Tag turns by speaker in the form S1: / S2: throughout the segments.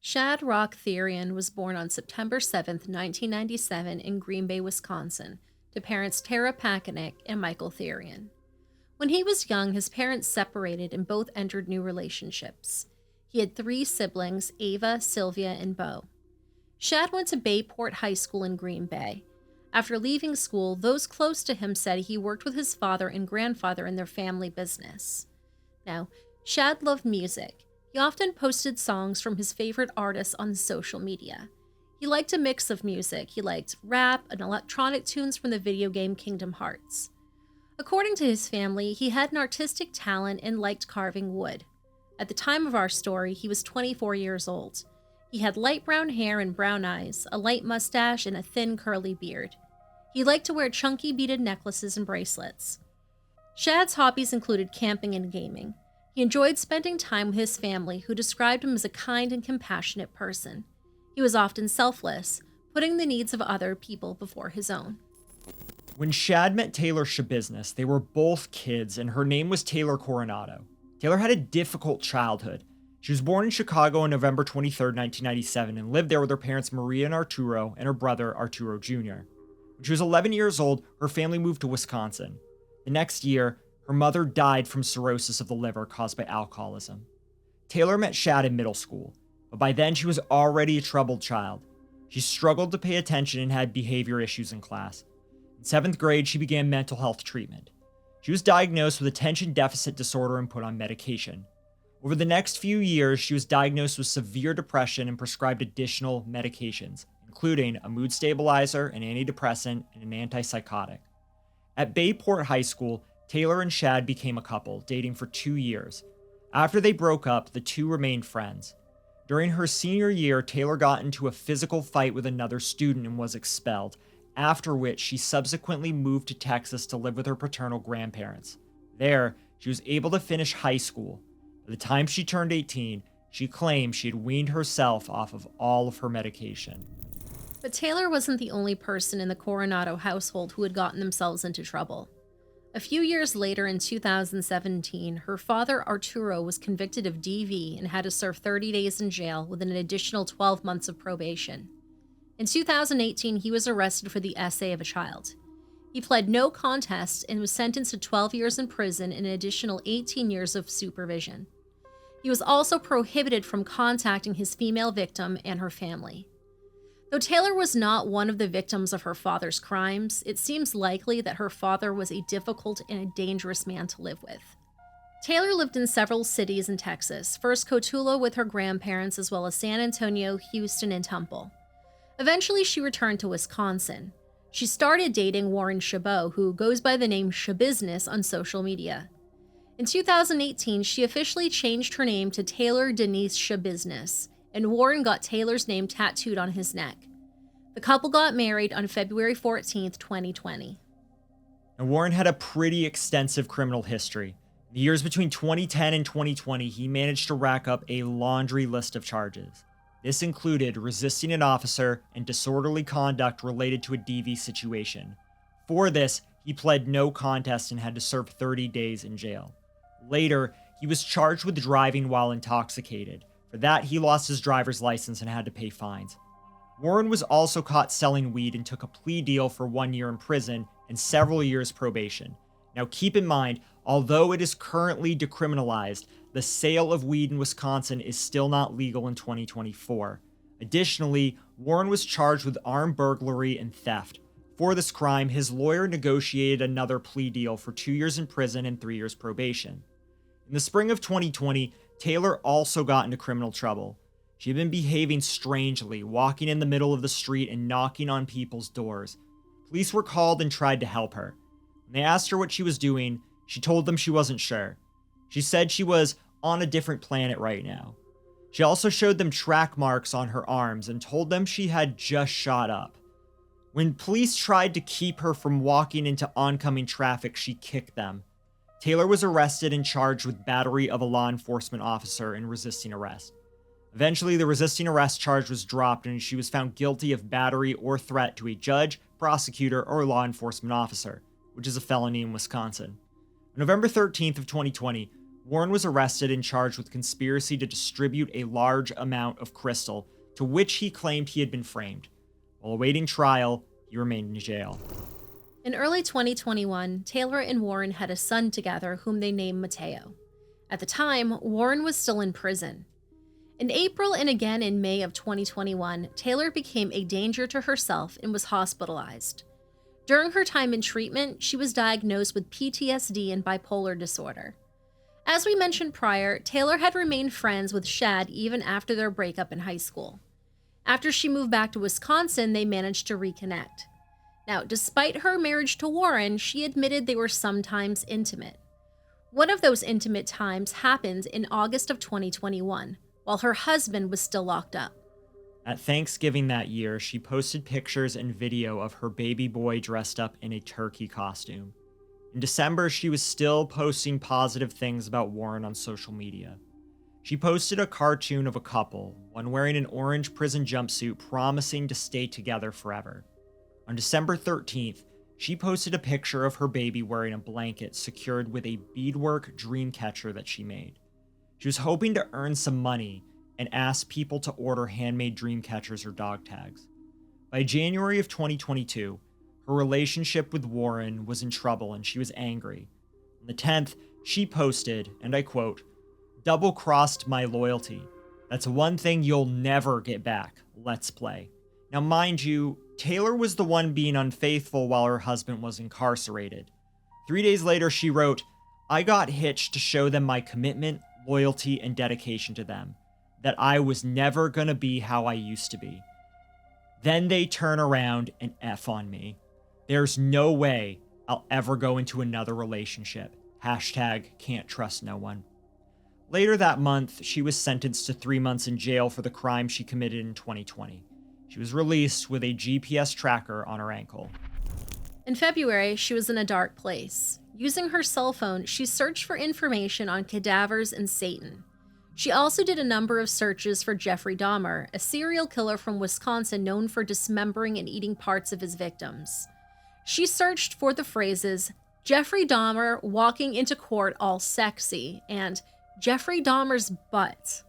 S1: Shad Thyrion was born on September 7th, 1997 in Green Bay, Wisconsin, to parents Tara Packenick and Michael Thyrion. When he was young, his parents separated and both entered new relationships. He had three siblings, Ava, Sylvia, and Bo. Shad went to Bayport High School in Green Bay. After leaving school, those close to him said he worked with his father and grandfather in their family business. Now, Shad loved music. He often posted songs from his favorite artists on social media. He liked a mix of music. He liked rap and electronic tunes from the video game Kingdom Hearts. According to his family, he had an artistic talent and liked carving wood. At the time of our story, he was 24 years old. He had light brown hair and brown eyes, a light mustache, and a thin curly beard. He liked to wear chunky beaded necklaces and bracelets. Shad's hobbies included camping and gaming. He enjoyed spending time with his family, who described him as a kind and compassionate person. He was often selfless, putting the needs of other people before his own.
S2: When Shad met Taylor Schabusiness, they were both kids, and her name was Taylor Coronado. Taylor had a difficult childhood. She was born in Chicago on November 23rd, 1997, and lived there with her parents Maria and Arturo and her brother Arturo Jr. When she was 11 years old, her family moved to Wisconsin. The next year, her mother died from cirrhosis of the liver caused by alcoholism. Taylor met Shad in middle school, but by then she was already a troubled child. She struggled to pay attention and had behavior issues in class. In 7th grade, she began mental health treatment. She was diagnosed with attention deficit disorder and put on medication. Over the next few years, she was diagnosed with severe depression and prescribed additional medications, including a mood stabilizer, an antidepressant, and an antipsychotic. At Bayport High School, Taylor and Shad became a couple, dating for 2 years. After they broke up, the two remained friends. During her senior year, Taylor got into a physical fight with another student and was expelled, after which she subsequently moved to Texas to live with her paternal grandparents. There, she was able to finish high school. By the time she turned 18, she claimed she had weaned herself off of all of her medication.
S1: But Taylor wasn't the only person in the Coronado household who had gotten themselves into trouble. A few years later, in 2017, her father Arturo was convicted of DV and had to serve 30 days in jail with an additional 12 months of probation. In 2018, he was arrested for the essay of a child. He pled no contest and was sentenced to 12 years in prison and an additional 18 years of supervision. He was also prohibited from contacting his female victim and her family. Though Taylor was not one of the victims of her father's crimes, it seems likely that her father was a difficult and a dangerous man to live with. Taylor lived in several cities in Texas, first Cotulla with her grandparents, as well as San Antonio, Houston, and Temple. Eventually, she returned to Wisconsin. She started dating Warren Chabot, who goes by the name Schabusiness on social media. In 2018, she officially changed her name to Taylor Denise Schabusiness, and Warren got Taylor's name tattooed on his neck. The couple got married on February 14th, 2020.
S2: And Warren had a pretty extensive criminal history. In the years between 2010 and 2020, he managed to rack up a laundry list of charges. This included resisting an officer and disorderly conduct related to a DV situation. For this, he pled no contest and had to serve 30 days in jail. Later, he was charged with driving while intoxicated. For that, he lost his driver's license and had to pay fines. Warren was also caught selling weed and took a plea deal for 1 year in prison and several years probation. Now keep in mind, although it is currently decriminalized, the sale of weed in Wisconsin is still not legal in 2024. Additionally, Warren was charged with armed burglary and theft. For this crime, his lawyer negotiated another plea deal for 2 years in prison and 3 years probation. In the spring of 2020, Taylor also got into criminal trouble. She had been behaving strangely, walking in the middle of the street and knocking on people's doors. Police were called and tried to help her. When they asked her what she was doing, she told them she wasn't sure. She said she was on a different planet right now. She also showed them track marks on her arms and told them she had just shot up. When police tried to keep her from walking into oncoming traffic, she kicked them. Taylor was arrested and charged with battery of a law enforcement officer and resisting arrest. Eventually, the resisting arrest charge was dropped and she was found guilty of battery or threat to a judge, prosecutor, or law enforcement officer, which is a felony in Wisconsin. On November 13th of 2020, Warren was arrested and charged with conspiracy to distribute a large amount of crystal, to which he claimed he had been framed. While awaiting trial, he remained in jail.
S1: In early 2021, Taylor and Warren had a son together whom they named Mateo. At the time, Warren was still in prison. In April and again in May of 2021, Taylor became a danger to herself and was hospitalized. During her time in treatment, she was diagnosed with PTSD and bipolar disorder. As we mentioned prior, Taylor had remained friends with Shad even after their breakup in high school. After she moved back to Wisconsin, they managed to reconnect. Now, despite her marriage to Warren, she admitted they were sometimes intimate. One of those intimate times happened in August of 2021, while her husband was still locked up.
S2: At Thanksgiving that year, she posted pictures and video of her baby boy dressed up in a turkey costume. In December, she was still posting positive things about Warren on social media. She posted a cartoon of a couple, one wearing an orange prison jumpsuit promising to stay together forever. On December 13th, she posted a picture of her baby wearing a blanket secured with a beadwork dream catcher that she made. She was hoping to earn some money and asked people to order handmade dream catchers or dog tags. By January of 2022, her relationship with Warren was in trouble and she was angry. On the 10th, she posted, and I quote, "Double-crossed my loyalty. That's one thing you'll never get back. Let's play." Now, mind you, Taylor was the one being unfaithful while her husband was incarcerated. 3 days later, she wrote, "I got hitched to show them my commitment, loyalty, and dedication to them. That I was never gonna be how I used to be. Then they turn around and F on me. There's no way I'll ever go into another relationship. Hashtag can't trust no one." Later that month, she was sentenced to 3 months in jail for the crime she committed in 2020. She was released with a GPS tracker on her ankle.
S1: In February, she was in a dark place. Using her cell phone, she searched for information on cadavers and Satan. She also did a number of searches for Jeffrey Dahmer, a serial killer from Wisconsin known for dismembering and eating parts of his victims. She searched for the phrases, "Jeffrey Dahmer walking into court all sexy," and "Jeffrey Dahmer's butt."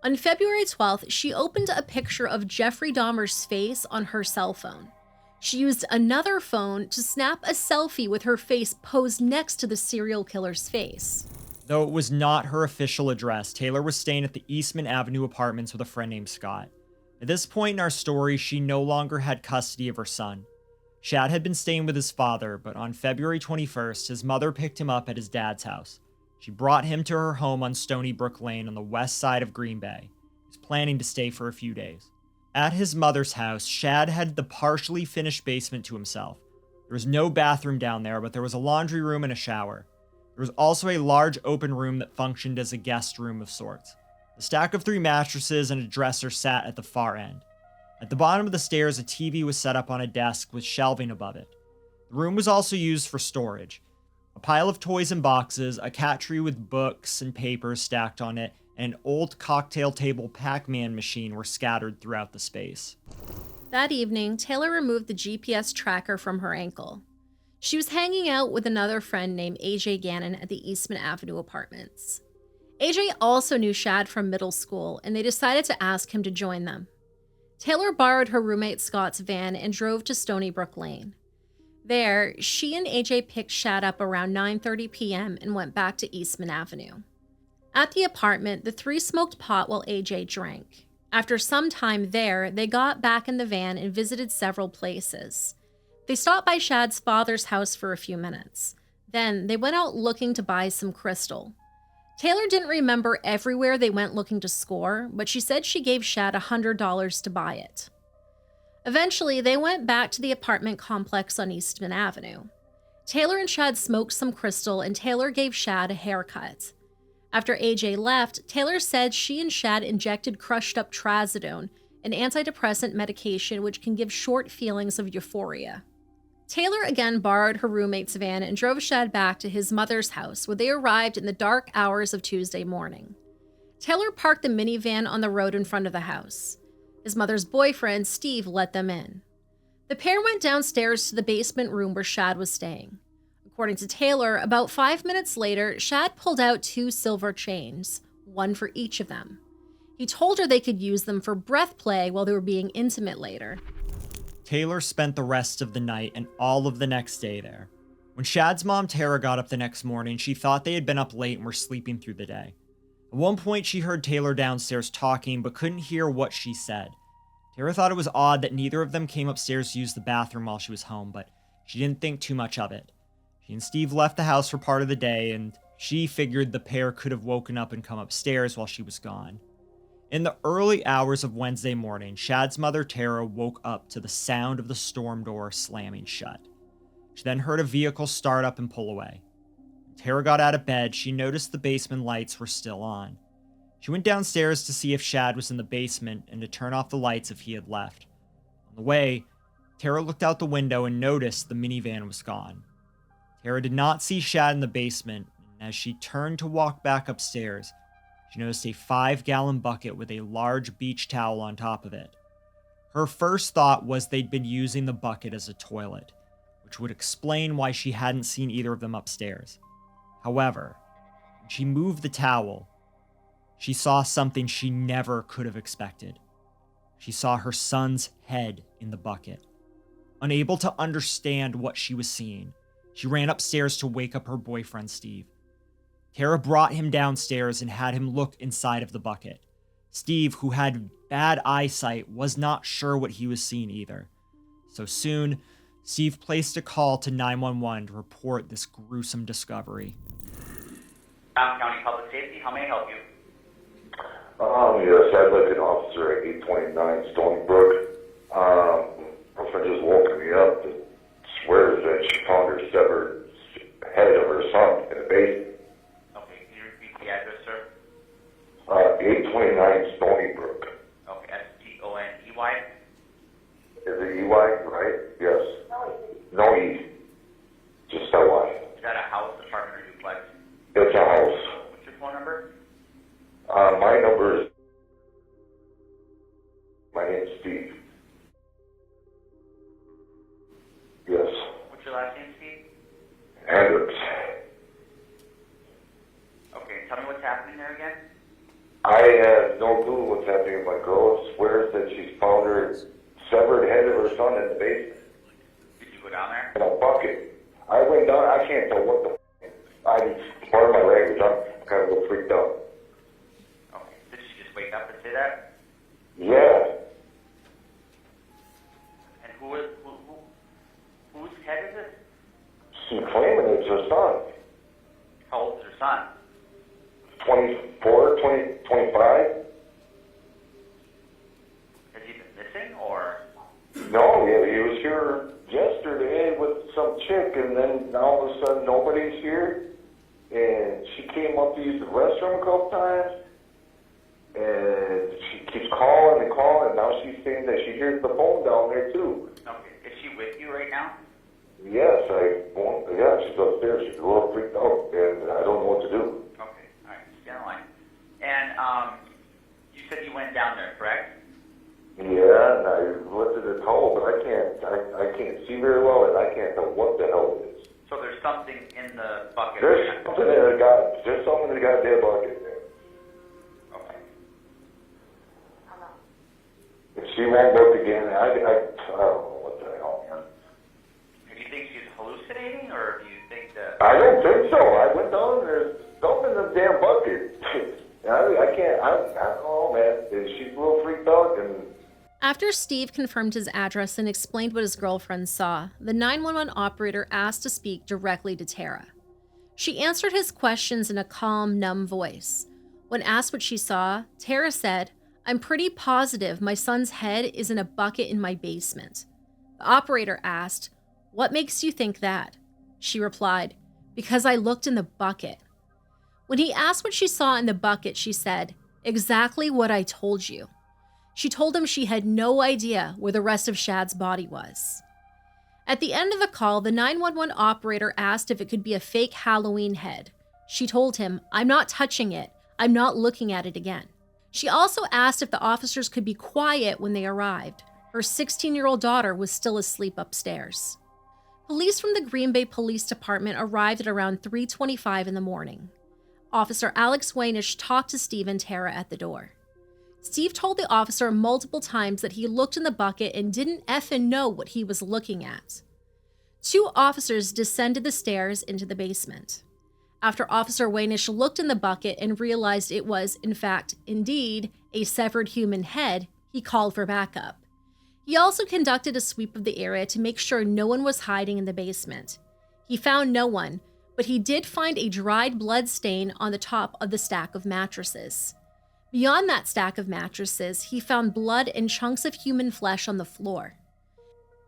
S1: On February 12th, she opened a picture of Jeffrey Dahmer's face on her cell phone. She used another phone to snap a selfie with her face posed next to the serial killer's face.
S2: Though it was not her official address, Taylor was staying at the Eastman Avenue apartments with a friend named Scott. At this point in our story, she no longer had custody of her son. Shad had been staying with his father, but on February 21st, his mother picked him up at his dad's house. She brought him to her home on Stony Brook Lane on the west side of Green Bay. He was planning to stay for a few days. At his mother's house, Shad had the partially finished basement to himself. There was no bathroom down there, but there was a laundry room and a shower. There was also a large open room that functioned as a guest room of sorts. A stack of 3 mattresses and a dresser sat at the far end. At the bottom of the stairs, a TV was set up on a desk with shelving above it. The room was also used for storage. A pile of toys and boxes, a cat tree with books and papers stacked on it, and an old cocktail table Pac-Man machine were scattered throughout the space.
S1: That evening, Taylor removed the GPS tracker from her ankle. She was hanging out with another friend named AJ Gannon at the Eastman Avenue apartments. AJ also knew Shad from middle school, and they decided to ask him to join them. Taylor borrowed her roommate Scott's van and drove to Stony Brook Lane. There, she and AJ picked Shad up around 9:30 p.m. and went back to Eastman Avenue. At the apartment, the 3 smoked pot while AJ drank. After some time there, they got back in the van and visited several places. They stopped by Shad's father's house for a few minutes. Then, they went out looking to buy some crystal. Taylor didn't remember everywhere they went looking to score, but she said she gave Shad $100 to buy it. Eventually, they went back to the apartment complex on Eastman Avenue. Taylor and Shad smoked some crystal, and Taylor gave Shad a haircut. After AJ left, Taylor said she and Shad injected crushed up trazodone, an antidepressant medication which can give short feelings of euphoria. Taylor again borrowed her roommate's van and drove Shad back to his mother's house, where they arrived in the dark hours of Tuesday morning. Taylor parked the minivan on the road in front of the house. His mother's boyfriend, Steve, let them in. The pair went downstairs to the basement room where Shad was staying. According to Taylor, about 5 minutes later, Shad pulled out 2 silver chains, one for each of them. He told her they could use them for breath play while they were being intimate later.
S2: Taylor spent the rest of the night and all of the next day there. When Shad's mom Tara got up the next morning, she thought they had been up late and were sleeping through the day. At one point, she heard Taylor downstairs talking but couldn't hear what she said. Tara thought it was odd that neither of them came upstairs to use the bathroom while she was home, but she didn't think too much of it. She and Steve left the house for part of the day, and she figured the pair could have woken up and come upstairs while she was gone. In the early hours of Wednesday morning, Shad's mother Tara woke up to the sound of the storm door slamming shut. She then heard a vehicle start up and pull away. When Tara got out of bed, she noticed the basement lights were still on. She went downstairs to see if Shad was in the basement and to turn off the lights if he had left. On the way, Tara looked out the window and noticed the minivan was gone. Tara did not see Shad in the basement, and as she turned to walk back upstairs, she noticed a 5-gallon bucket with a large beach towel on top of it. Her first thought was they'd been using the bucket as a toilet, which would explain why she hadn't seen either of them upstairs. However, when she moved the towel, she saw something she never could have expected. She saw her son's head in the bucket. Unable to understand what she was seeing, she ran upstairs to wake up her boyfriend, Steve. Tara brought him downstairs and had him look inside of the bucket. Steve, who had bad eyesight, was not sure what he was seeing either. So soon, Steve placed a call to 911 to report this gruesome discovery.
S3: County Public Safety, how may I help you?
S4: Yes, I'd like an officer at 829 Stony Brook. My friend just woke me up and swears that she found her severed head of her son in the basement.
S3: Okay, can you repeat the address, sir?
S4: 829 Stony Brook.
S3: Okay, S-T-O-N-E-Y?
S4: Is it EY, right? Yes. No E. Just LY.
S3: Is that a house, apartment, or duplex?
S4: It's a house.
S3: What's your phone number?
S4: My number is... My name's Steve. Yes.
S3: What's your last name, Steve?
S4: Hendricks.
S3: Okay, tell me what's happening there again?
S4: I have no clue what's happening. My girl swears that she's found her severed head of her son in the basement.
S3: Did you go down there?
S4: In a bucket. I went down, I can't tell what the pardon my language, I'm kind of a little freaked out.
S3: Okay, did she just wake up and say that?
S4: Yeah.
S3: And whose head is it?
S4: She's claiming it's her son.
S3: How old is her son?
S4: 24, 25?
S3: Has he been missing, or?
S4: No, yeah, he was here yesterday with some chick, and then all of a sudden nobody's here. And she came up to use the restroom a couple times, and she keeps calling and calling, and now she's saying that she hears the phone down there too.
S3: Okay, is she with you right now?
S4: Yes, she's upstairs. She's a little freaked out, and I don't know what to do.
S3: Okay, alright, stay on the line. And, you said you went down there, correct?
S4: Yeah, and I lifted the towel, but I can't see very well, and I can't tell what the hell it is.
S3: So there's something in the bucket.
S4: There's something in the goddamn bucket there.
S3: Okay.
S4: If she won't look again, I don't know what the hell, man.
S3: Do you think she's hallucinating, or do you think that...
S4: I don't think so. I went down and there's something in the damn bucket. I don't know, man. She's a little freaked out, and...
S1: After Steve confirmed his address and explained what his girlfriend saw, the 911 operator asked to speak directly to Tara. She answered his questions in a calm, numb voice. When asked what she saw, Tara said, "I'm pretty positive my son's head is in a bucket in my basement." The operator asked, "What makes you think that?" She replied, "Because I looked in the bucket." When he asked what she saw in the bucket, she said, "Exactly what I told you." She told him she had no idea where the rest of Shad's body was. At the end of the call, the 911 operator asked if it could be a fake Halloween head. She told him, "I'm not touching it. I'm not looking at it again." She also asked if the officers could be quiet when they arrived. Her 16-year-old daughter was still asleep upstairs. Police from the Green Bay Police Department arrived at around 3:25 in the morning. Officer Alex Waynish talked to Steve and Tara at the door. Steve told the officer multiple times that he looked in the bucket and didn't effing know what he was looking at. 2 officers descended the stairs into the basement. After Officer Waynish looked in the bucket and realized it was, in fact, indeed, a severed human head, he called for backup. He also conducted a sweep of the area to make sure no one was hiding in the basement. He found no one, but he did find a dried blood stain on the top of the stack of mattresses. Beyond that stack of mattresses, he found blood and chunks of human flesh on the floor.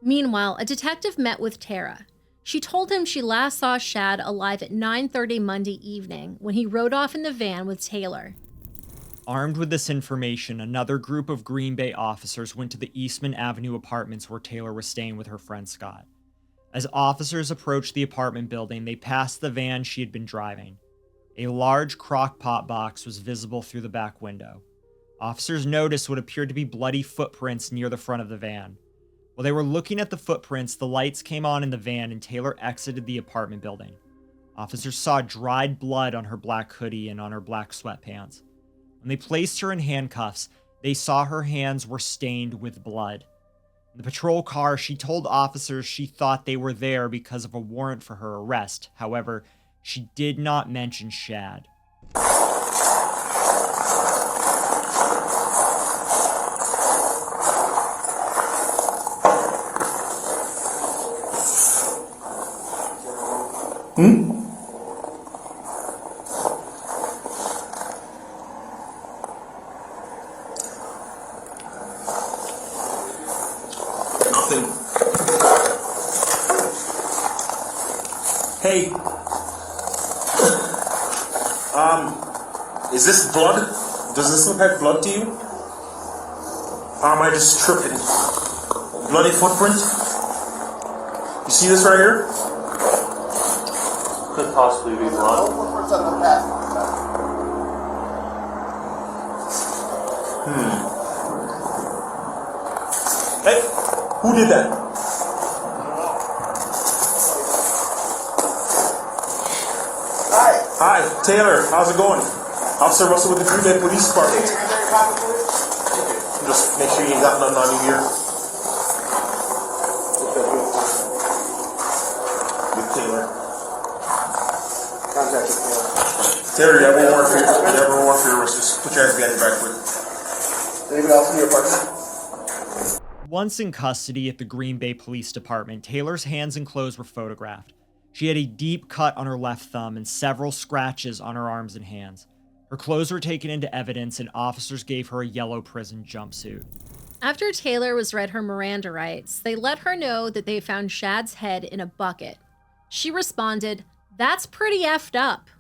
S1: Meanwhile, a detective met with Tara. She told him she last saw Shad alive at 9:30 Monday evening when he rode off in the van with Taylor.
S2: Armed with this information, another group of Green Bay officers went to the Eastman Avenue apartments where Taylor was staying with her friend Scott. As officers approached the apartment building, they passed the van she had been driving. A large crock-pot box was visible through the back window. Officers noticed what appeared to be bloody footprints near the front of the van. While they were looking at the footprints, the lights came on in the van and Taylor exited the apartment building. Officers saw dried blood on her black hoodie and on her black sweatpants. When they placed her in handcuffs, they saw her hands were stained with blood. In the patrol car, she told officers she thought they were there because of a warrant for her arrest. However, she did not mention Shad.
S5: Nothing. Hey. Is this blood? Does this look like blood to you? Or am I just tripping? Bloody footprint? You see this right here? Could possibly be blood. Hey, who did that? Hi, Taylor. How's it going? Officer Russell with the Green Bay Police Department. Just make sure you ain't got nothing on you here. With Taylor. Taylor, you have one warrant for your arrest. Just put your hands behind your back, quick. Anybody else in your apartment?
S2: Once in custody at the Green Bay Police Department, Taylor's hands and clothes were photographed. She had a deep cut on her left thumb and several scratches on her arms and hands. Her clothes were taken into evidence and officers gave her a yellow prison jumpsuit.
S1: After Taylor was read her Miranda rights, they let her know that they found Shad's head in a bucket. She responded, "That's pretty effed up."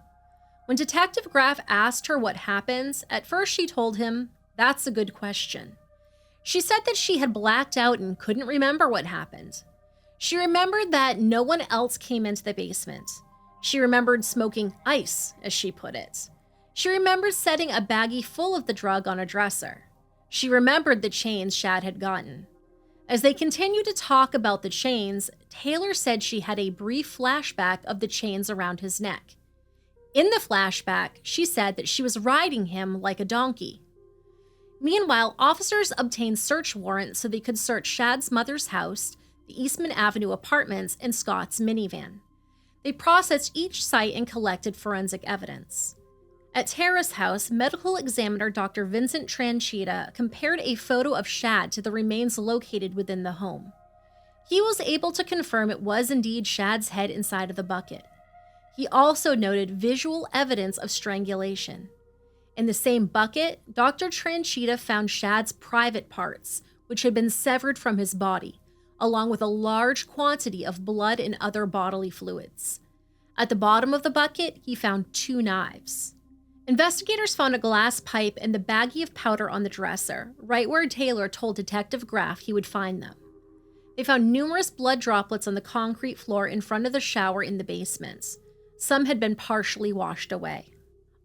S1: When Detective Graff asked her what happened, at first she told him, "That's a good question." She said that she had blacked out and couldn't remember what happened. She remembered that no one else came into the basement. She remembered smoking ice, as she put it. She remembered setting a baggie full of the drug on a dresser. She remembered the chains Shad had gotten. As they continued to talk about the chains, Taylor said she had a brief flashback of the chains around his neck. In the flashback, she said that she was riding him like a donkey. Meanwhile, officers obtained search warrants so they could search Shad's mother's house, the Eastman Avenue apartments, and Scott's minivan. They processed each site and collected forensic evidence. At Tara's house, medical examiner Dr. Vincent Tranchita compared a photo of Shad to the remains located within the home. He was able to confirm it was indeed Shad's head inside of the bucket. He also noted visual evidence of strangulation. In the same bucket, Dr. Tranchita found Shad's private parts, which had been severed from his body, along with a large quantity of blood and other bodily fluids. At the bottom of the bucket, he found 2 knives. Investigators found a glass pipe and the baggie of powder on the dresser, right where Taylor told Detective Graff he would find them. They found numerous blood droplets on the concrete floor in front of the shower in the basement. Some had been partially washed away.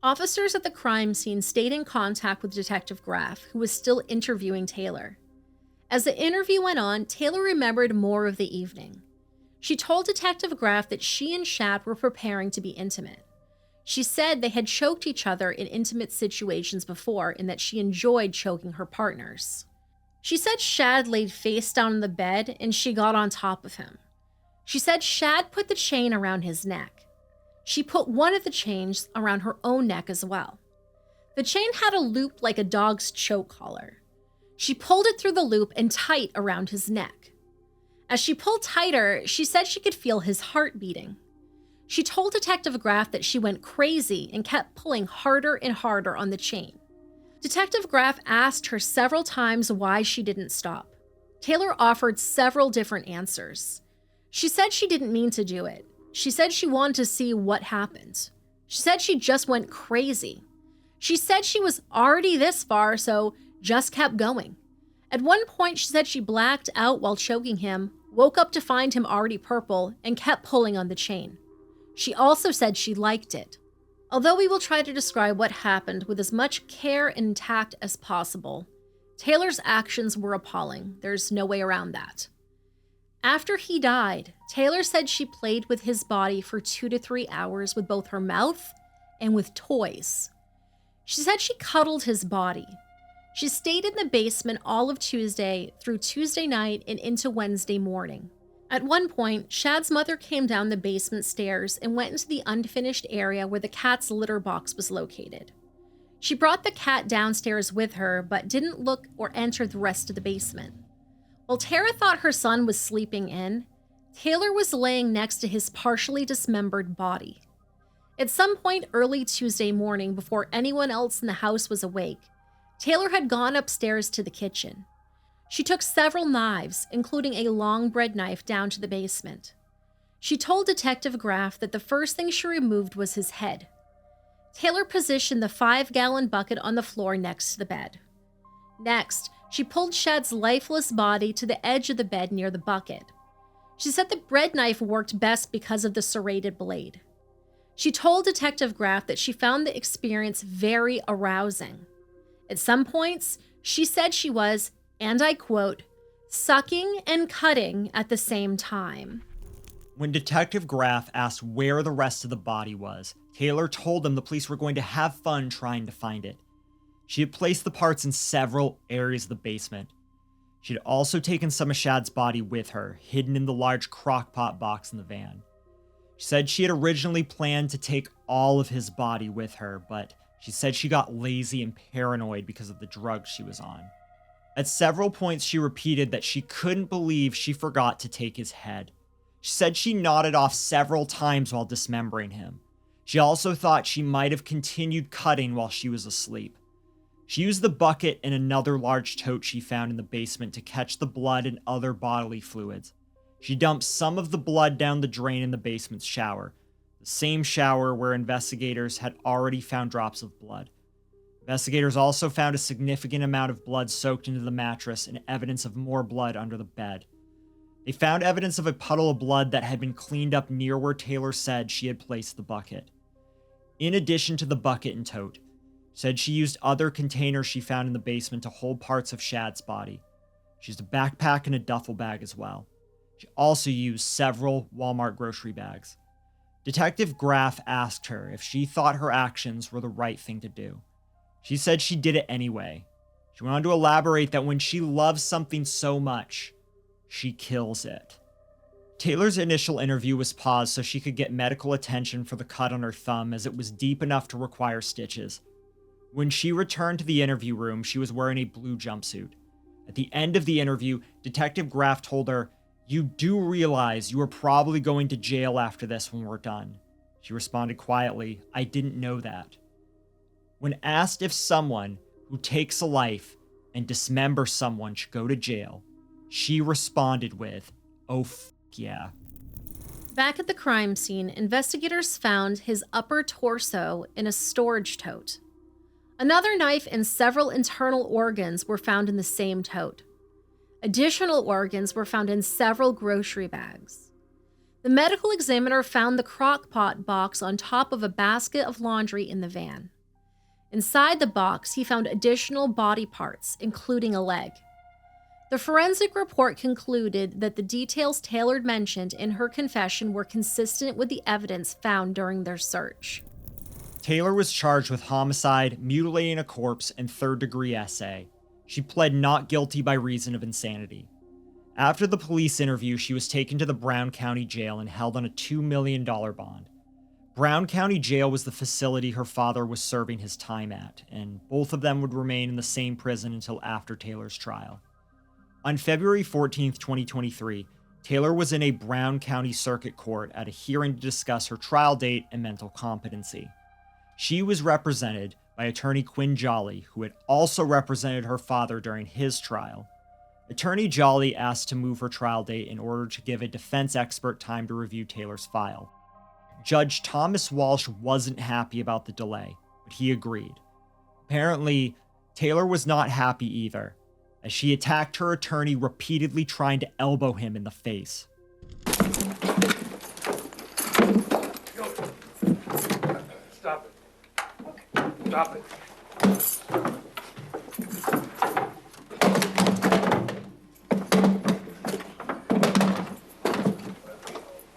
S1: Officers at the crime scene stayed in contact with Detective Graff, who was still interviewing Taylor. As the interview went on, Taylor remembered more of the evening. She told Detective Graff that she and Shad were preparing to be intimate. She said they had choked each other in intimate situations before and that she enjoyed choking her partners. She said Shad laid face down on the bed and she got on top of him. She said Shad put the chain around his neck. She put one of the chains around her own neck as well. The chain had a loop like a dog's choke collar. She pulled it through the loop and tight around his neck. As she pulled tighter, she said she could feel his heart beating. She told Detective Graff that she went crazy and kept pulling harder and harder on the chain. Detective Graff asked her several times why she didn't stop. Taylor offered several different answers. She said she didn't mean to do it. She said she wanted to see what happened. She said she just went crazy. She said she was already this far, so just kept going. At one point, she said she blacked out while choking him, woke up to find him already purple, and kept pulling on the chain. She also said she liked it. Although we will try to describe what happened with as much care and tact as possible, Taylor's actions were appalling. There's no way around that. After he died, Taylor said she played with his body for 2 to 3 hours with both her mouth and with toys. She said she cuddled his body. She stayed in the basement all of Tuesday through Tuesday night and into Wednesday morning. At one point, Shad's mother came down the basement stairs and went into the unfinished area where the cat's litter box was located. She brought the cat downstairs with her, but didn't look or enter the rest of the basement. While Tara thought her son was sleeping in, Taylor was laying next to his partially dismembered body. At some point early Tuesday morning, before anyone else in the house was awake, Taylor had gone upstairs to the kitchen. She took several knives, including a long bread knife, down to the basement. She told Detective Graff that the first thing she removed was his head. Taylor positioned the 5-gallon bucket on the floor next to the bed. Next, she pulled Shad's lifeless body to the edge of the bed near the bucket. She said the bread knife worked best because of the serrated blade. She told Detective Graff that she found the experience very arousing. At some points, she said she was, and I quote, sucking and cutting at the same time.
S2: When Detective Graff asked where the rest of the body was, Taylor told them the police were going to have fun trying to find it. She had placed the parts in several areas of the basement. She had also taken some of Shad's body with her, hidden in the large crock-pot box in the van. She said she had originally planned to take all of his body with her, but she said she got lazy and paranoid because of the drugs she was on. At several points, she repeated that she couldn't believe she forgot to take his head. She said she nodded off several times while dismembering him. She also thought she might have continued cutting while she was asleep. She used the bucket and another large tote she found in the basement to catch the blood and other bodily fluids. She dumped some of the blood down the drain in the basement's shower, the same shower where investigators had already found drops of blood. Investigators also found a significant amount of blood soaked into the mattress and evidence of more blood under the bed. They found evidence of a puddle of blood that had been cleaned up near where Taylor said she had placed the bucket. In addition to the bucket and tote, said she used other containers she found in the basement to hold parts of Shad's body. She used a backpack and a duffel bag as well. She also used several Walmart grocery bags. Detective Graff asked her if she thought her actions were the right thing to do. She said she did it anyway. She went on to elaborate that when she loves something so much, she kills it. Taylor's initial interview was paused so she could get medical attention for the cut on her thumb, as it was deep enough to require stitches. When she returned to the interview room, she was wearing a blue jumpsuit. At the end of the interview, Detective Graff told her, "You do realize you are probably going to jail after this when we're done." She responded quietly, "I didn't know that." When asked if someone who takes a life and dismembers someone should go to jail, she responded with, "Oh, yeah."
S1: Back at the crime scene, investigators found his upper torso in a storage tote. Another knife and several internal organs were found in the same tote. Additional organs were found in several grocery bags. The medical examiner found the crock-pot box on top of a basket of laundry in the van. Inside the box, he found additional body parts, including a leg. The forensic report concluded that the details Taylor mentioned in her confession were consistent with the evidence found during their search.
S2: Taylor was charged with homicide, mutilating a corpse, and third-degree SA. She pled not guilty by reason of insanity. After the police interview, she was taken to the Brown County Jail and held on a $2 million bond. Brown County Jail was the facility her father was serving his time at, and both of them would remain in the same prison until after Taylor's trial. On February 14, 2023, Taylor was in a Brown County Circuit Court at a hearing to discuss her trial date and mental competency. She was represented by attorney Quinn Jolly, who had also represented her father during his trial. Attorney Jolly asked to move her trial date in order to give a defense expert time to review Taylor's file. Judge Thomas Walsh wasn't happy about the delay, but he agreed. Apparently, Taylor was not happy either, as she attacked her attorney, repeatedly trying to elbow him in the face.
S6: Stop it. Stop it.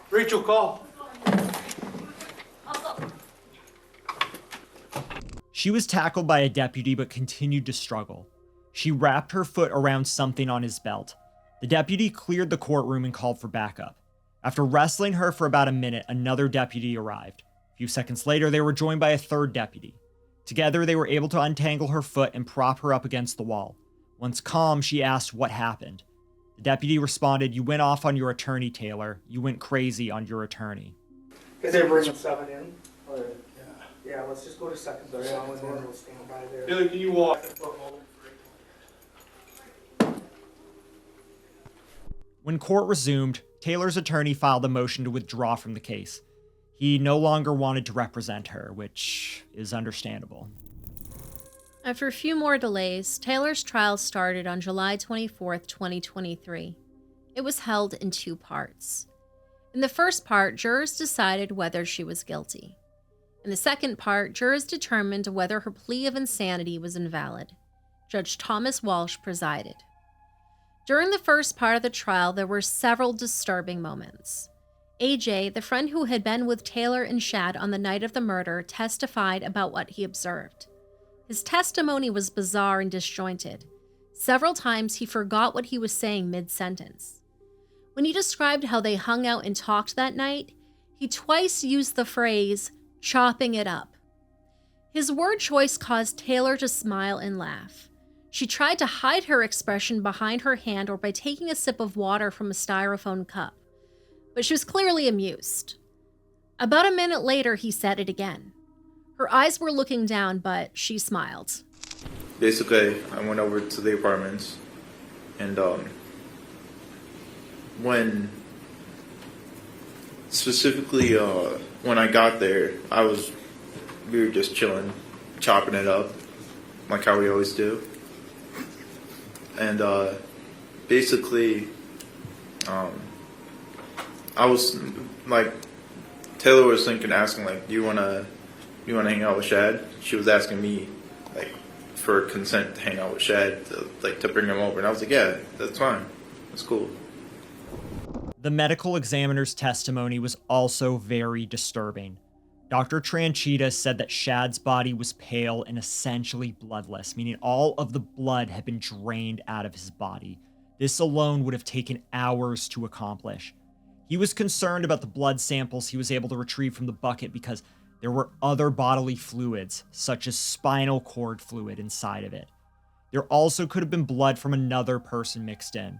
S6: Rachel, call.
S2: She was tackled by a deputy but continued to struggle. She wrapped her foot around something on his belt. The deputy cleared the courtroom and called for backup. After wrestling her for about a minute, another deputy arrived. A few seconds later, they were joined by a third deputy. Together, they were able to untangle her foot and prop her up against the wall. Once calm, she asked what happened. The deputy responded, "You went off on your attorney, Taylor. You went crazy on your attorney."
S6: Is they bringing 7 in? Or, yeah, let's just go to second. So we'll stand by there. Billy, can you walk?
S2: When court resumed, Taylor's attorney filed a motion to withdraw from the case. He no longer wanted to represent her, which is understandable.
S1: After a few more delays, Taylor's trial started on July 24, 2023. It was held in 2 parts. In the first part, jurors decided whether she was guilty. In the second part, jurors determined whether her plea of insanity was invalid. Judge Thomas Walsh presided. During the first part of the trial, there were several disturbing moments. AJ, the friend who had been with Taylor and Shad on the night of the murder, testified about what he observed. His testimony was bizarre and disjointed. Several times he forgot what he was saying mid-sentence. When he described how they hung out and talked that night, he twice used the phrase, chopping it up. His word choice caused Taylor to smile and laugh. She tried to hide her expression behind her hand or by taking a sip of water from a styrofoam cup, but she was clearly amused. About a minute later, he said it again. Her eyes were looking down, but she smiled.
S7: Basically, I went over to the apartments, and when I got there, we were just chilling, chopping it up, like how we always do. And basically, I was like, Taylor was asking like, do you wanna hang out with Shad? She was asking me like for consent to hang out with Shad, to bring him over, and I was like, yeah, that's fine, that's cool.
S2: The medical examiner's testimony was also very disturbing. Dr. Tranchita said that Shad's body was pale and essentially bloodless, meaning all of the blood had been drained out of his body. This alone would have taken hours to accomplish. He was concerned about the blood samples he was able to retrieve from the bucket because there were other bodily fluids, such as spinal cord fluid, inside of it. There also could have been blood from another person mixed in.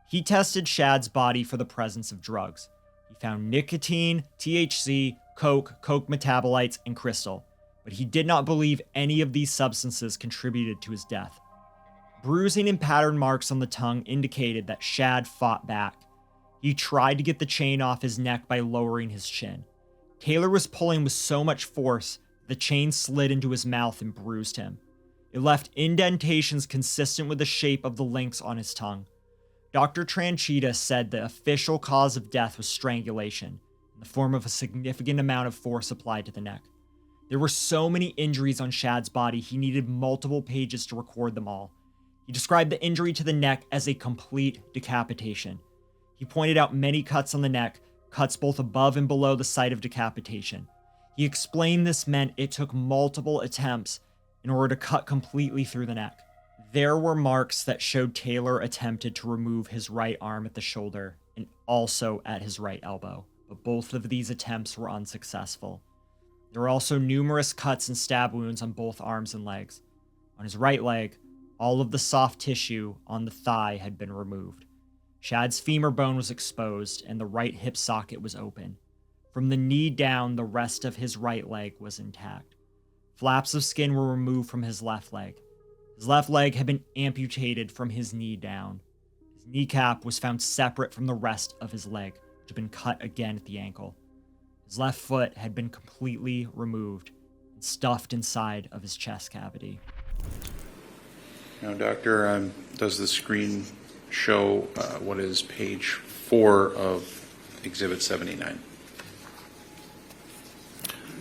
S2: He tested Shad's body for the presence of drugs. He found nicotine, THC, coke metabolites, and crystal, but he did not believe any of these substances contributed to his death. Bruising and pattern marks on the tongue indicated that Shad fought back. He tried to get the chain off his neck by lowering his chin. Taylor was pulling with so much force, the chain slid into his mouth and bruised him. It left indentations consistent with the shape of the links on his tongue. Dr. Tranchita said the official cause of death was strangulation, in the form of a significant amount of force applied to the neck. There were so many injuries on Shad's body, he needed multiple pages to record them all. He described the injury to the neck as a complete decapitation. He pointed out many cuts on the neck, cuts both above and below the site of decapitation. He explained this meant it took multiple attempts in order to cut completely through the neck. There were marks that showed Taylor attempted to remove his right arm at the shoulder and also at his right elbow, but both of these attempts were unsuccessful. There were also numerous cuts and stab wounds on both arms and legs. On his right leg, all of the soft tissue on the thigh had been removed. Shad's femur bone was exposed and the right hip socket was open. From the knee down, the rest of his right leg was intact. Flaps of skin were removed from his left leg. His left leg had been amputated from his knee down. His kneecap was found separate from the rest of his leg, which had been cut again at the ankle. His left foot had been completely removed and stuffed inside of his chest cavity.
S8: Now, Doctor, does the screen show what is page 4 of Exhibit 79?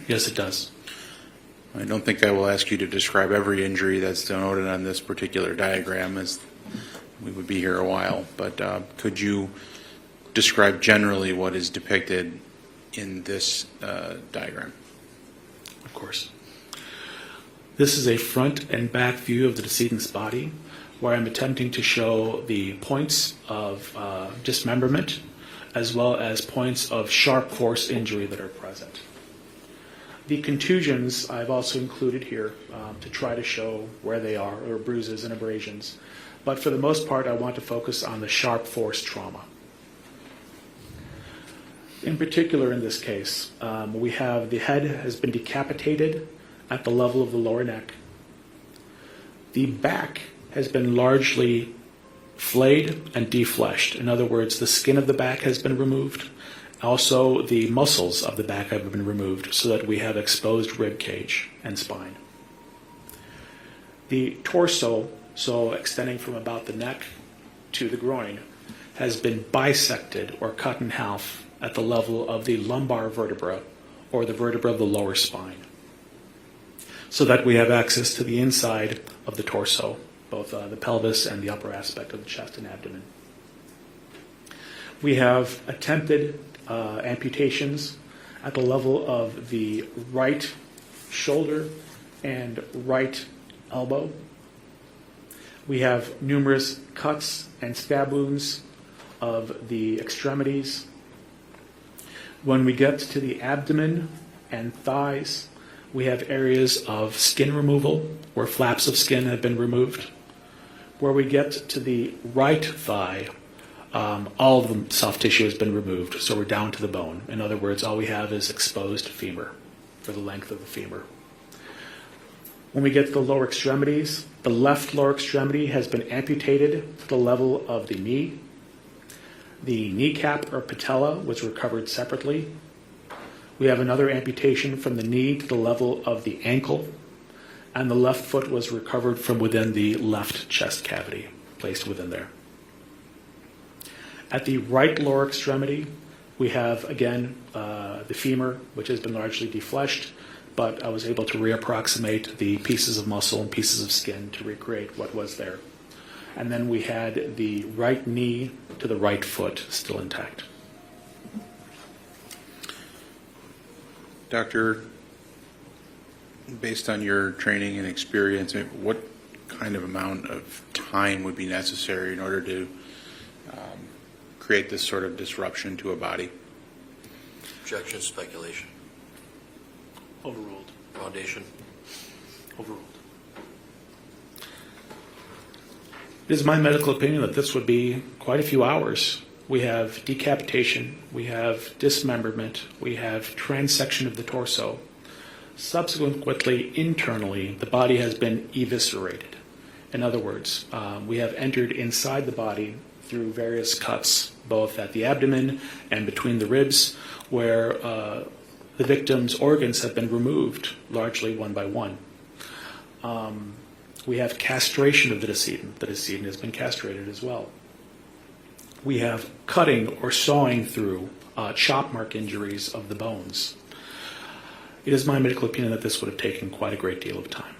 S9: Yes, it does.
S8: I don't think I will ask you to describe every injury that's denoted on this particular diagram, as we would be here a while, but could you describe generally what is depicted in this diagram?
S9: Of course. This is a front and back view of the decedent's body, where I'm attempting to show the points of dismemberment as well as points of sharp force injury that are present. The contusions I've also included here to try to show where they are, or bruises and abrasions. But for the most part, I want to focus on the sharp force trauma. In particular, in this case, we have the head has been decapitated at the level of the lower neck. The back has been largely flayed and defleshed. In other words, the skin of the back has been removed. Also, the muscles of the back have been removed so that we have exposed rib cage and spine. The torso, so extending from about the neck to the groin, has been bisected or cut in half at the level of the lumbar vertebra or the vertebra of the lower spine, so that we have access to the inside of the torso, both the pelvis and the upper aspect of the chest and abdomen. We have attempted amputations at the level of the right shoulder and right elbow. We have numerous cuts and stab wounds of the extremities. When we get to the abdomen and thighs, we have areas of skin removal where flaps of skin have been removed. Where we get to the right thigh, all of the soft tissue has been removed, so we're down to the bone. In other words, all we have is exposed femur for the length of the femur. When we get to the lower extremities, the left lower extremity has been amputated to the level of the knee. The kneecap or patella was recovered separately. We have another amputation from the knee to the level of the ankle, and the left foot was recovered from within the left chest cavity, placed within there. At the right lower extremity, we have, again, the femur, which has been largely defleshed, but I was able to reapproximate the pieces of muscle and pieces of skin to recreate what was there. And then we had the right knee to the right foot still intact.
S8: Doctor, based on your training and experience, what kind of amount of time would be necessary in order to create this sort of disruption to a body?
S10: Objection, speculation.
S9: Overruled.
S10: Foundation.
S9: Overruled. It is my medical opinion that this would be quite a few hours. We have decapitation, we have dismemberment, we have transection of the torso. Subsequently, internally, the body has been eviscerated. In other words, we have entered inside the body through various cuts, both at the abdomen and between the ribs, where the victim's organs have been removed, largely one by one. We have castration of the decedent. The decedent has been castrated as well. We have cutting or sawing through chop mark injuries of the bones. It is my medical opinion that this would have taken quite a great deal of time.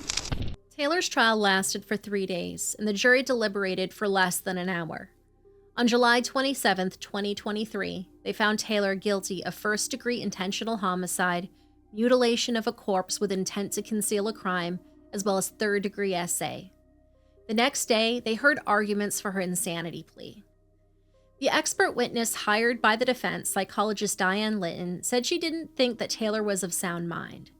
S1: Taylor's trial lasted for 3 days, and the jury deliberated for less than an hour. On July 27, 2023, they found Taylor guilty of first-degree intentional homicide, mutilation of a corpse with intent to conceal a crime, as well as third-degree SA. The next day, they heard arguments for her insanity plea. The expert witness hired by the defense, psychologist Diane Litton, said she didn't think that Taylor was of sound mind.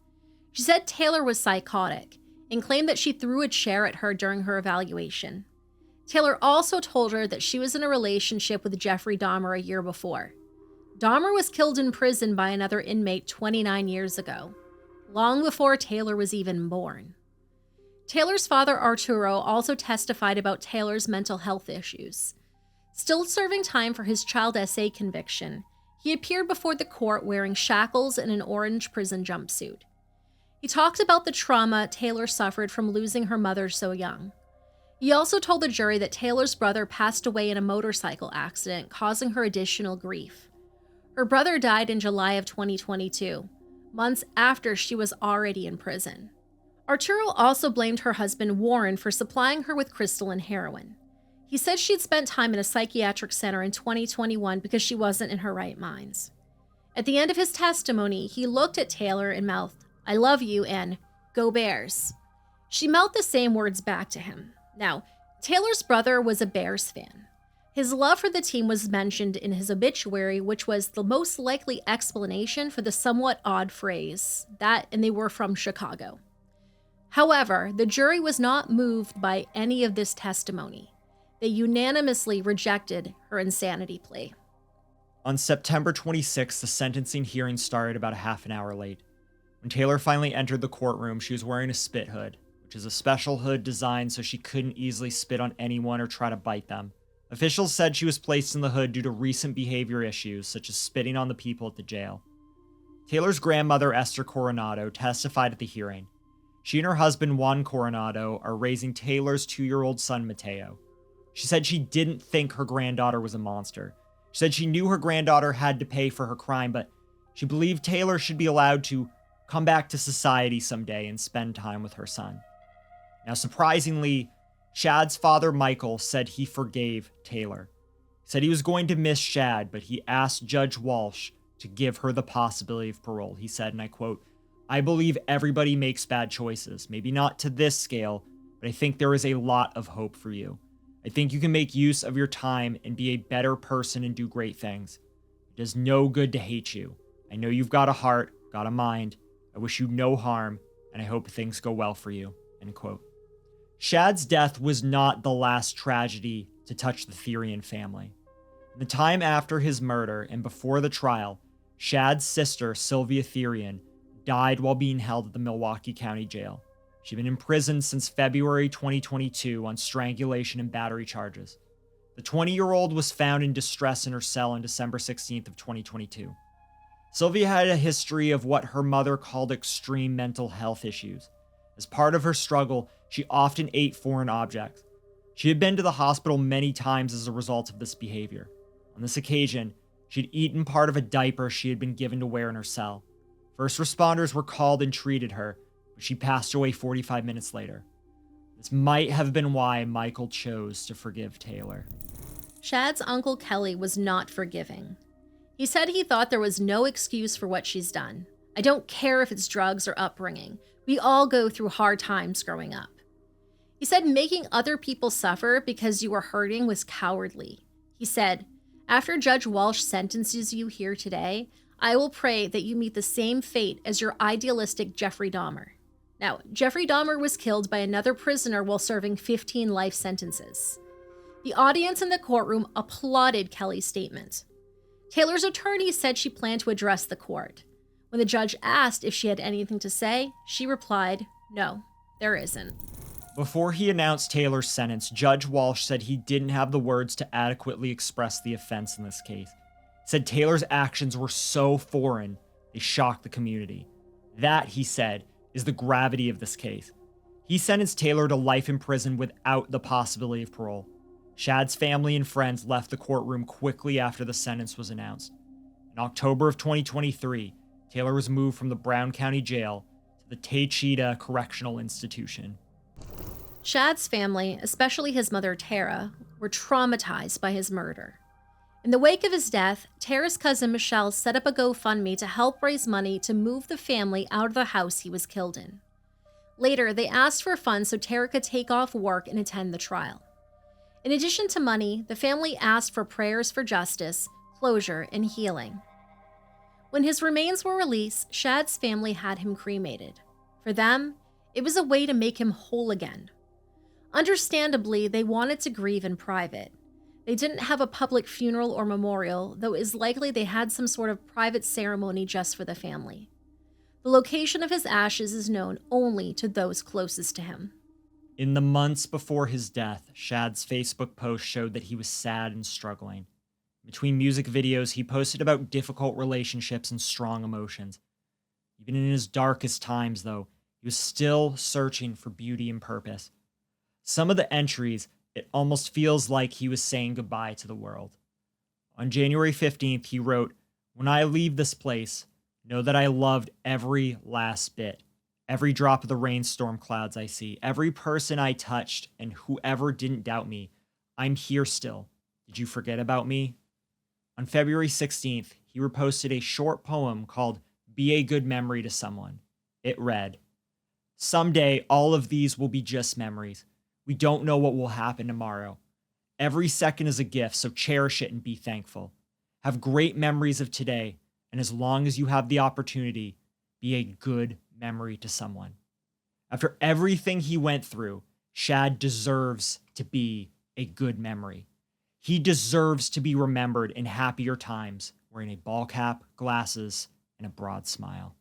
S1: She said Taylor was psychotic and claimed that she threw a chair at her during her evaluation. Taylor also told her that she was in a relationship with Jeffrey Dahmer a year before. Dahmer was killed in prison by another inmate 29 years ago, long before Taylor was even born. Taylor's father, Arturo, also testified about Taylor's mental health issues. Still serving time for his child SA conviction, he appeared before the court wearing shackles and an orange prison jumpsuit. He talked about the trauma Taylor suffered from losing her mother so young. He also told the jury that Taylor's brother passed away in a motorcycle accident, causing her additional grief. Her brother died in July of 2022, months after she was already in prison. Arturo also blamed her husband Warren for supplying her with crystal and heroin. He said she'd spent time in a psychiatric center in 2021 because she wasn't in her right minds. At the end of his testimony, he looked at Taylor and mouthed, "I love you," and "Go Bears." She mouthed the same words back to him. Now, Taylor's brother was a Bears fan. His love for the team was mentioned in his obituary, which was the most likely explanation for the somewhat odd phrase, that and they were from Chicago. However, the jury was not moved by any of this testimony. They unanimously rejected her insanity plea.
S2: On September 26th, the sentencing hearing started about a half an hour late. When Taylor finally entered the courtroom, she was wearing a spit hood, which is a special hood designed so she couldn't easily spit on anyone or try to bite them. Officials said she was placed in the hood due to recent behavior issues, such as spitting on the people at the jail. Taylor's grandmother, Esther Coronado, testified at the hearing. She and her husband, Juan Coronado, are raising Taylor's 2-year-old son, Mateo. She said she didn't think her granddaughter was a monster. She said she knew her granddaughter had to pay for her crime, but she believed Taylor should be allowed to come back to society someday and spend time with her son. Now, surprisingly, Shad's father, Michael, said he forgave Taylor. He said he was going to miss Shad, but he asked Judge Walsh to give her the possibility of parole. He said, and I quote, "I believe everybody makes bad choices, maybe not to this scale, but I think there is a lot of hope for you. I think you can make use of your time and be a better person and do great things. It does no good to hate you. I know you've got a heart, got a mind. I wish you no harm, and I hope things go well for you." End quote. Shad's death was not the last tragedy to touch the Thyrion family. In the time after his murder and before the trial, Shad's sister, Sylvia Thyrion, died while being held at the Milwaukee County Jail. She'd been in prison since February 2022 on strangulation and battery charges. The 20-year-old was found in distress in her cell on December 16th of 2022. Sylvia had a history of what her mother called extreme mental health issues. As part of her struggle, she often ate foreign objects. She had been to the hospital many times as a result of this behavior. On this occasion, she'd eaten part of a diaper she had been given to wear in her cell. First responders were called and treated her, but she passed away 45 minutes later. This might have been why Michael chose to forgive Taylor.
S1: Shad's uncle Kelly was not forgiving. He said he thought there was no excuse for what she's done. "I don't care if it's drugs or upbringing. We all go through hard times growing up." He said making other people suffer because you were hurting was cowardly. He said, "After Judge Walsh sentences you here today, I will pray that you meet the same fate as your idealistic Jeffrey Dahmer." Now, Jeffrey Dahmer was killed by another prisoner while serving 15 life sentences. The audience in the courtroom applauded Kelly's statement. Taylor's attorney said she planned to address the court. When the judge asked if she had anything to say, she replied, "No, there isn't."
S2: Before he announced Taylor's sentence, Judge Walsh said he didn't have the words to adequately express the offense in this case. He said Taylor's actions were so foreign, they shocked the community. That, he said, is the gravity of this case. He sentenced Taylor to life in prison without the possibility of parole. Shad's family and friends left the courtroom quickly after the sentence was announced. In October of 2023, Taylor was moved from the Brown County Jail to the Taycheedah Correctional Institution.
S1: Shad's family, especially his mother Tara, were traumatized by his murder. In the wake of his death, Tara's cousin Michelle set up a GoFundMe to help raise money to move the family out of the house he was killed in. Later, they asked for funds so Tara could take off work and attend the trial. In addition to money, the family asked for prayers for justice, closure, and healing. When his remains were released, Shad's family had him cremated. For them, it was a way to make him whole again. Understandably, they wanted to grieve in private. They didn't have a public funeral or memorial, though it is likely they had some sort of private ceremony just for the family. The location of his ashes is known only to those closest to him.
S2: In the months before his death, Shad's Facebook post showed that he was sad and struggling. Between music videos, he posted about difficult relationships and strong emotions. Even in his darkest times, though, he was still searching for beauty and purpose. Some of the entries, it almost feels like he was saying goodbye to the world. On January 15th, he wrote, "When I leave this place, know that I loved every last bit, every drop of the rainstorm clouds I see, every person I touched, and whoever didn't doubt me. I'm here still. Did you forget about me?" On February 16th, he reposted a short poem called "Be a Good Memory to Someone." It read, "Someday, all of these will be just memories. We don't know what will happen tomorrow. Every second is a gift, so cherish it and be thankful. Have great memories of today, and as long as you have the opportunity, be a good memory to someone." After everything he went through, Shad deserves to be a good memory. He deserves to be remembered in happier times, wearing a ball cap, glasses, and a broad smile.